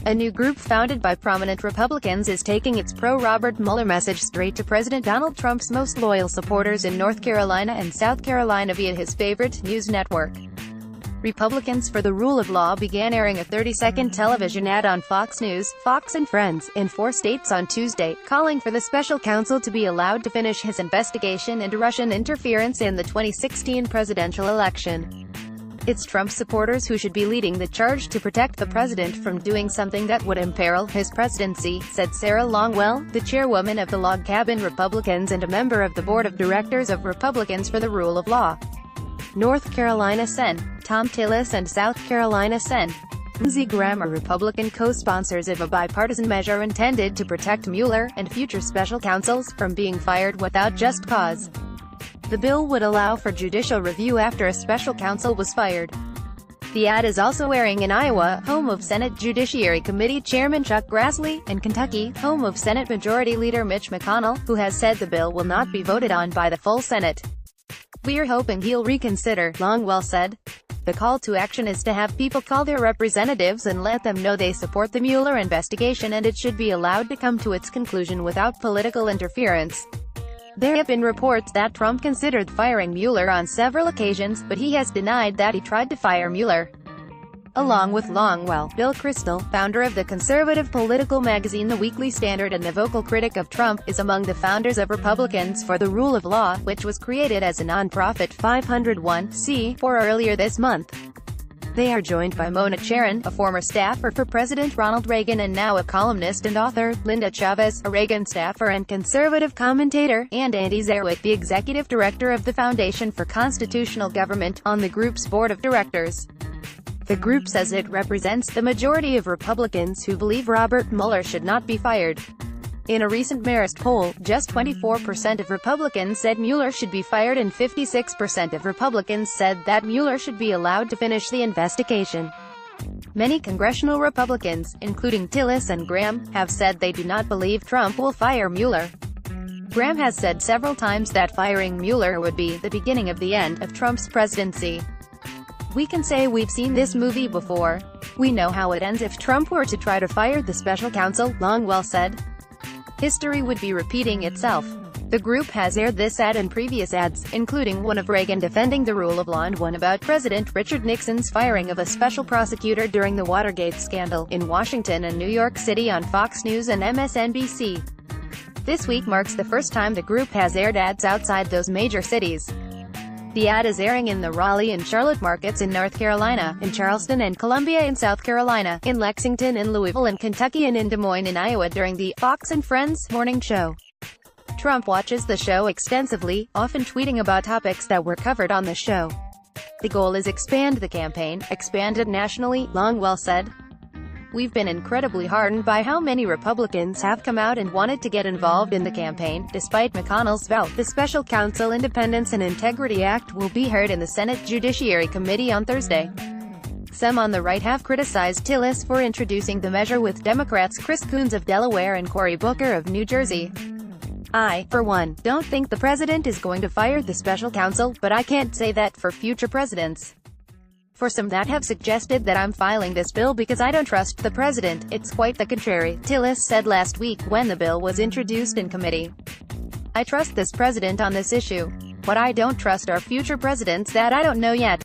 A new group founded by prominent Republicans is taking its pro-Robert Mueller message straight to President Donald Trump's most loyal supporters in North Carolina and South Carolina via his favorite news network. Republicans for the Rule of Law began airing a 30-second television ad on Fox News, Fox and Friends, in 4 states on Tuesday, calling for the special counsel to be allowed to finish his investigation into Russian interference in the 2016 presidential election. It's Trump supporters who should be leading the charge to protect the president from doing something that would imperil his presidency, said Sarah Longwell, the chairwoman of the Log Cabin Republicans and a member of the board of directors of Republicans for the Rule of Law. North Carolina Sen. Tom Tillis and South Carolina Sen. Lindsey Graham are Republican co-sponsors of a bipartisan measure intended to protect Mueller and future special counsels from being fired without just cause. The bill would allow for judicial review after a special counsel was fired. The ad is also airing in Iowa, home of Senate Judiciary Committee Chairman Chuck Grassley, and Kentucky, home of Senate Majority Leader Mitch McConnell, who has said the bill will not be voted on by the full Senate. "We're hoping he'll reconsider," Longwell said. "The call to action is to have people call their representatives and let them know they support the Mueller investigation and it should be allowed to come to its conclusion without political interference." There have been reports that Trump considered firing Mueller on several occasions, but he has denied that he tried to fire Mueller. Along with Longwell, Bill Kristol, founder of the conservative political magazine The Weekly Standard and a vocal critic of Trump, is among the founders of Republicans for the Rule of Law, which was created as a nonprofit 501(c)(4) earlier this month. They are joined by Mona Charen, a former staffer for President Ronald Reagan and now a columnist and author, Linda Chavez, a Reagan staffer and conservative commentator, and Andy Zerwick, the executive director of the Foundation for Constitutional Government, on the group's board of directors. The group says it represents the majority of Republicans who believe Robert Mueller should not be fired. In a recent Marist poll, just 24% of Republicans said Mueller should be fired and 56% of Republicans said that Mueller should be allowed to finish the investigation. Many congressional Republicans, including Tillis and Graham, have said they do not believe Trump will fire Mueller. Graham has said several times that firing Mueller would be the beginning of the end of Trump's presidency. "We can say we've seen this movie before. We know how it ends if Trump were to try to fire the special counsel," Longwell said. "History would be repeating itself." The group has aired this ad and previous ads, including one of Reagan defending the rule of law and one about President Richard Nixon's firing of a special prosecutor during the Watergate scandal, in Washington and New York City on Fox News and MSNBC. This week marks the first time the group has aired ads outside those major cities. The ad is airing in the Raleigh and Charlotte markets in North Carolina, in Charleston and Columbia in South Carolina, in Lexington and Louisville in Kentucky and in Des Moines in Iowa during the Fox and Friends morning show. Trump watches the show extensively, often tweeting about topics that were covered on the show. "The goal is expand the campaign, expand it nationally," Longwell said. "We've been incredibly heartened by how many Republicans have come out and wanted to get involved in the campaign, despite McConnell's vow. The Special Counsel Independence and Integrity Act will be heard in the Senate Judiciary Committee on Thursday." Some on the right have criticized Tillis for introducing the measure with Democrats Chris Coons of Delaware and Cory Booker of New Jersey. "I, for one, don't think the president is going to fire the special counsel, but I can't say that for future presidents. For some that have suggested that I'm filing this bill because I don't trust the president, it's quite the contrary," Tillis said last week when the bill was introduced in committee. "I trust this president on this issue. What I don't trust are future presidents that I don't know yet."